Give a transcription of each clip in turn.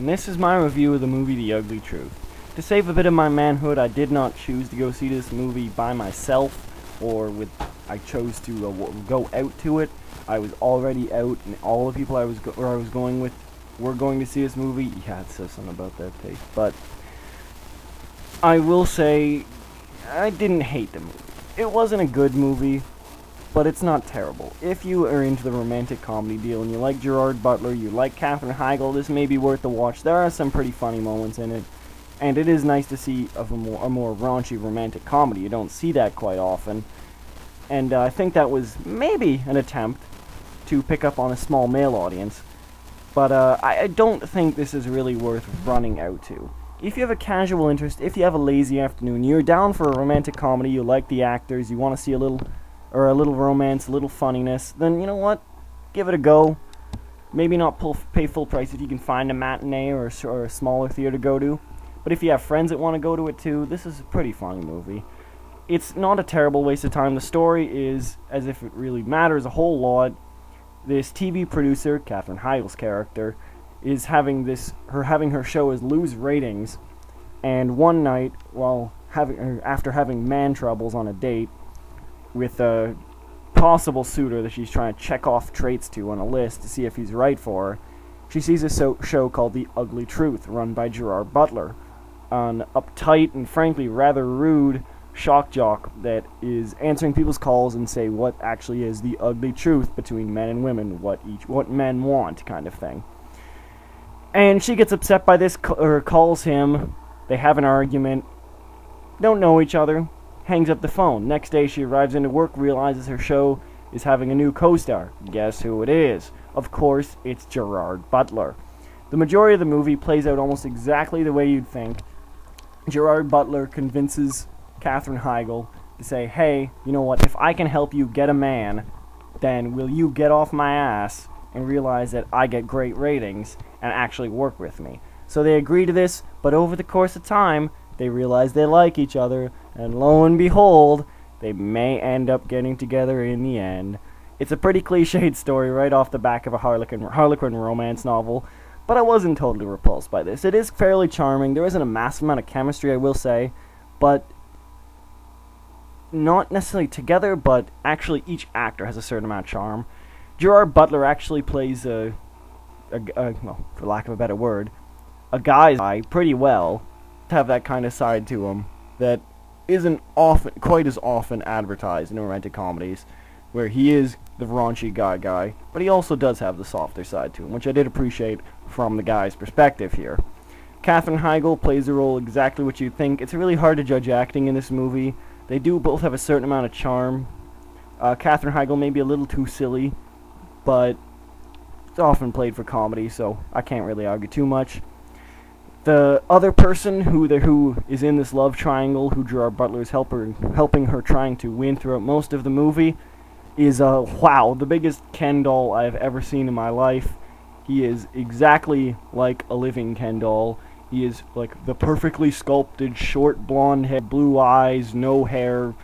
and this is my review of the movie The Ugly Truth. To save a bit of my manhood, I did not choose to go see this movie by myself, I chose to go out to it. I was already out, and all the people I was going with were going to see this movie. Yeah, it says something about that taste, but I will say I didn't hate the movie. It wasn't a good movie, but it's not terrible. If you are into the romantic comedy deal and you like Gerard Butler, you like Katherine Heigel, this may be worth a watch. There are some pretty funny moments in it, and it is nice to see a more raunchy romantic comedy. You don't see that quite often, and I think that was maybe an attempt to pick up on a small male audience, but I don't think this is really worth running out to. If you have a casual interest, if you have a lazy afternoon, you're down for a romantic comedy, you like the actors, you want to see a little romance, a little funniness, then you know what? Give it a go. Maybe not pay full price if you can find a matinee or a smaller theater to go to. But if you have friends that want to go to it too, this is a pretty funny movie. It's not a terrible waste of time. The story is, as if it really matters a whole lot, this TV producer, Katherine Heigl's character, is having her show lose ratings, and one night, after having man troubles on a date with a possible suitor that she's trying to check off traits to on a list to see if he's right for her, she sees a show called The Ugly Truth, run by Gerard Butler, an uptight and frankly rather rude shock jock that is answering people's calls and say what actually is the ugly truth between men and women, what men want, kind of thing. And she gets upset by this, or calls him. They have an argument. Don't know each other. Hangs up the phone. Next day she arrives into work, realizes her show is having a new co-star. Guess who it is? Of course, it's Gerard Butler. The majority of the movie plays out almost exactly the way you'd think. Gerard Butler convinces Katherine Heigel to say, hey, you know what, if I can help you get a man, then will you get off my ass and realize that I get great ratings and actually work with me? So they agree to this, but over the course of time, they realize they like each other, and lo and behold, they may end up getting together in the end. It's a pretty cliched story right off the back of a Harlequin romance novel, but I wasn't totally repulsed by this. It is fairly charming. There isn't a massive amount of chemistry, I will say, but not necessarily together, but actually each actor has a certain amount of charm. Gerard Butler actually plays well, for lack of a better word, a guy pretty well, to have that kind of side to him that isn't quite as often advertised in romantic comedies, where he is the raunchy guy, but he also does have the softer side to him, which I did appreciate from the guy's perspective here. Katherine Heigel plays the role exactly what you'd think. It's really hard to judge acting in this movie. They do both have a certain amount of charm. Katherine Heigel may be a little too silly, but it's often played for comedy, so I can't really argue too much. The other person who is in this love triangle, who Gerard Butler is helping her trying to win throughout most of the movie, is wow, the biggest Ken doll I've ever seen in my life. He is exactly like a living Ken doll. He is like the perfectly sculpted, short blonde head, blue eyes, no hair.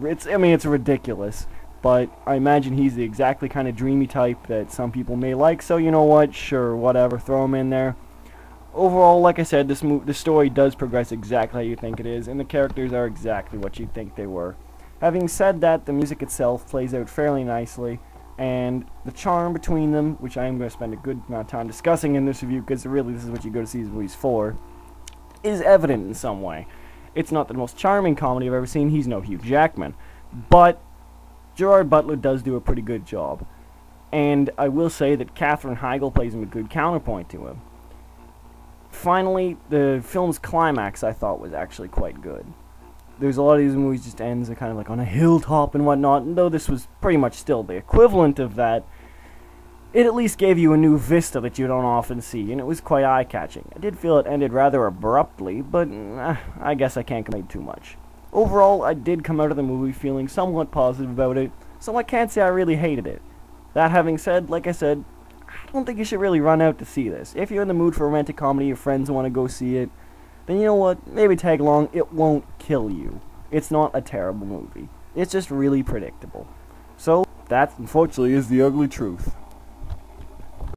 It's ridiculous. But I imagine he's the exactly kind of dreamy type that some people may like, so you know what, sure, whatever, throw him in there. Overall, like I said, the story does progress exactly how you think it is, and the characters are exactly what you think they were. Having said that, the music itself plays out fairly nicely, and the charm between them, which I am going to spend a good amount of time discussing in this review, because really this is what you go to see these movies for, is evident in some way. It's not the most charming comedy I've ever seen. He's no Hugh Jackman, but Gerard Butler does do a pretty good job, and I will say that Katherine Heigel plays him a good counterpoint to him. Finally, the film's climax I thought was actually quite good. There's a lot of these movies just ends kind of like on a hilltop and whatnot, and though this was pretty much still the equivalent of that, it at least gave you a new vista that you don't often see, and it was quite eye-catching. I did feel it ended rather abruptly, but I guess I can't complain too much. Overall, I did come out of the movie feeling somewhat positive about it, so I can't say I really hated it. That having said, like I said, I don't think you should really run out to see this. If you're in the mood for romantic comedy, your friends want to go see it, then you know what, maybe tag along. It won't kill you. It's not a terrible movie. It's just really predictable. So, that, unfortunately, is The Ugly Truth.